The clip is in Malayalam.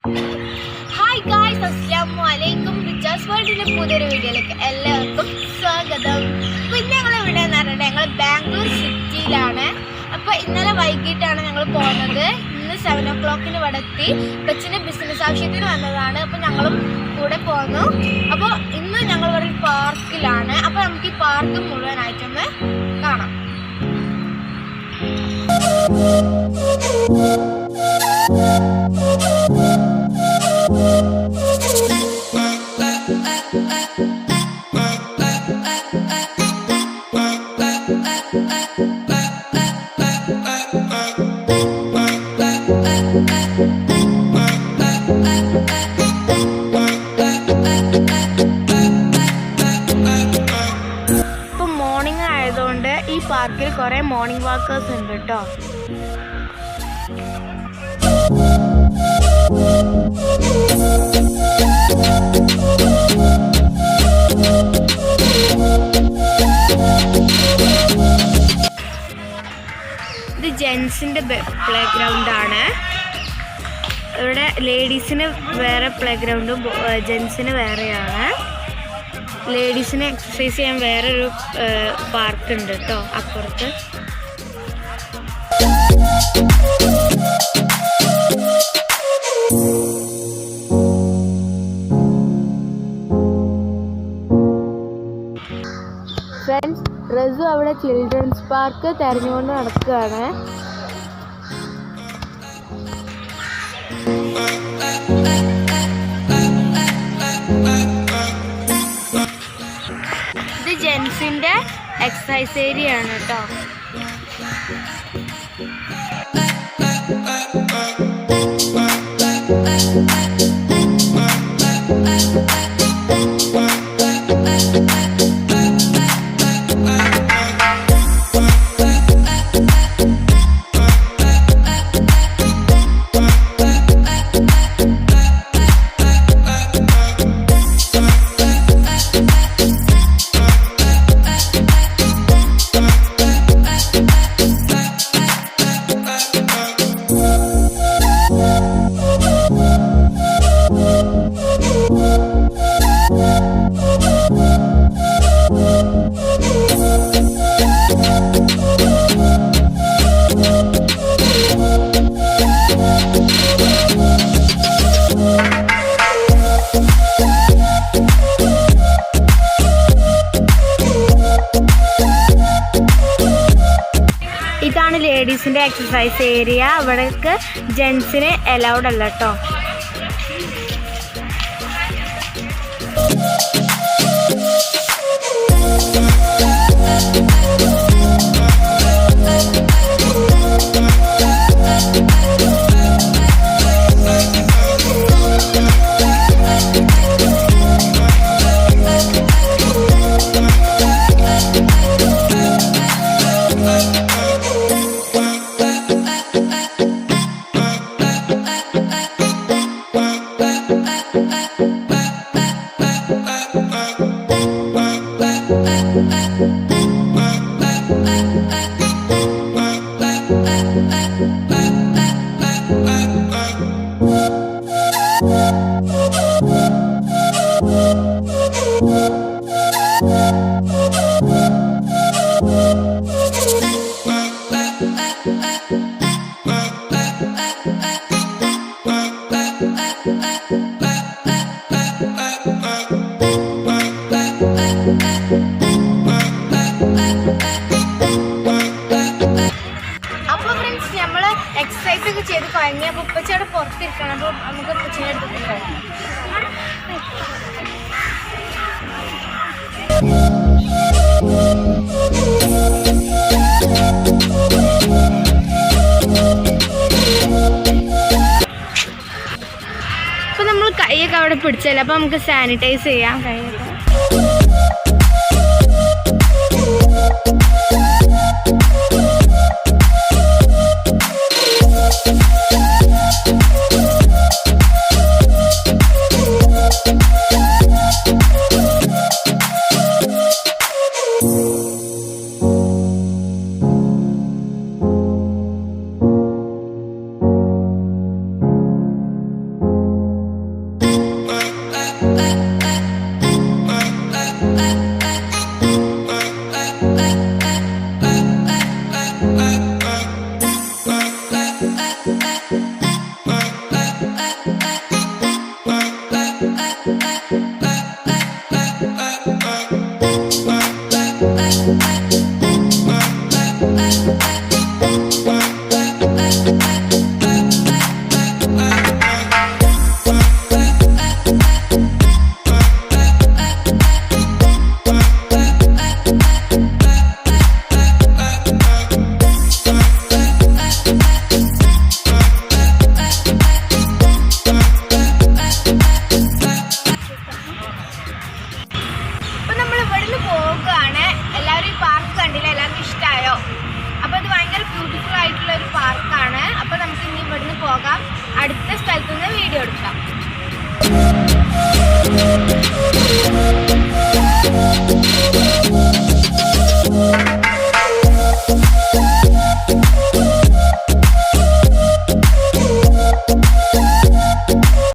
ഹായ് ഗായ്സ്, അസ്സലാമു അലൈക്കും. റിച്ചാസ് വേൾഡിന്റെ പുതിയൊരു വീഡിയോയിലേക്ക് എല്ലാവർക്കും സ്വാഗതം. അപ്പോൾ ഇന്ന് ഞങ്ങൾ എവിടെയാണെന്ന് പറഞ്ഞിട്ട് ഞങ്ങൾ ബാംഗ്ലൂർ സിറ്റിയിലാണ്. അപ്പോൾ ഇന്നലെ വൈകിട്ടാണ് ഞങ്ങൾ പോകുന്നത്. ഇന്ന് 7 o'clock ഇവിടെ എത്തി. കൊച്ചിൻ്റെ ബിസിനസ് ആവശ്യത്തിന് വന്നതാണ്. അപ്പോൾ ഞങ്ങളും കൂടെ പോന്നു. അപ്പോൾ ഇന്ന് ഞങ്ങൾ ഒരു പാർക്കിലാണ്. അപ്പോൾ നമുക്ക് ഈ പാർക്ക് മുഴുവനായിട്ടൊന്ന് കാണാം. ഇപ്പം മോർണിംഗ് ആയതുകൊണ്ട് ഈ പാർക്കിൽ കുറേ മോർണിംഗ് വാക്കേഴ്സ് ഉണ്ട് കേട്ടോ. ഇത് ജെൻസിൻ്റെ പ്ലേ ഗ്രൗണ്ടാണ്. ഇവിടെ ലേഡീസിന് വേറെ പ്ലേ ഗ്രൗണ്ടും ജെൻസിന് വേറെയാണ്. ലേഡീസിന് എക്സസൈസ് ചെയ്യാൻ വേറൊരു പാർക്ക് ഉണ്ട് കേട്ടോ അപ്പുറത്ത്. ഫ്രണ്ട്സ്, റസു അവിടെ ചിൽഡ്രൻസ് പാർക്ക് തിരഞ്ഞുകൊണ്ട് നടക്കുകയാണ്. ഇത് ജെൻസിൻ്റെ എക്സസൈസ് ഏരിയ ആണ് കേട്ടോ. ഇതാണ് ലേഡീസിൻ്റെ എക്സസൈസ് ഏരിയ. ഇവിടേക്ക് ജെൻസിന് അലൗഡ് അല്ല കേട്ടോ. അപ്പോൾ ഫ്രണ്ട്സ്, നമ്മൾ എക്സസൈസ് ഒക്കെ ചെയ്ത് കഴിഞ്ഞ് അപ്പോൾ ഉപ്പച്ചയുടെ പുറത്തിരിക്കണം. അപ്പോൾ നമുക്ക് ഉപ്പച്ചിനെ എടുത്തിട്ട് അപ്പോൾ നമ്മൾ കൈയൊക്കെ അവിടെ പിടിച്ചല്ലേ. അപ്പോൾ നമുക്ക് സാനിറ്റൈസ് ചെയ്യാം കൈയൊക്കെ. I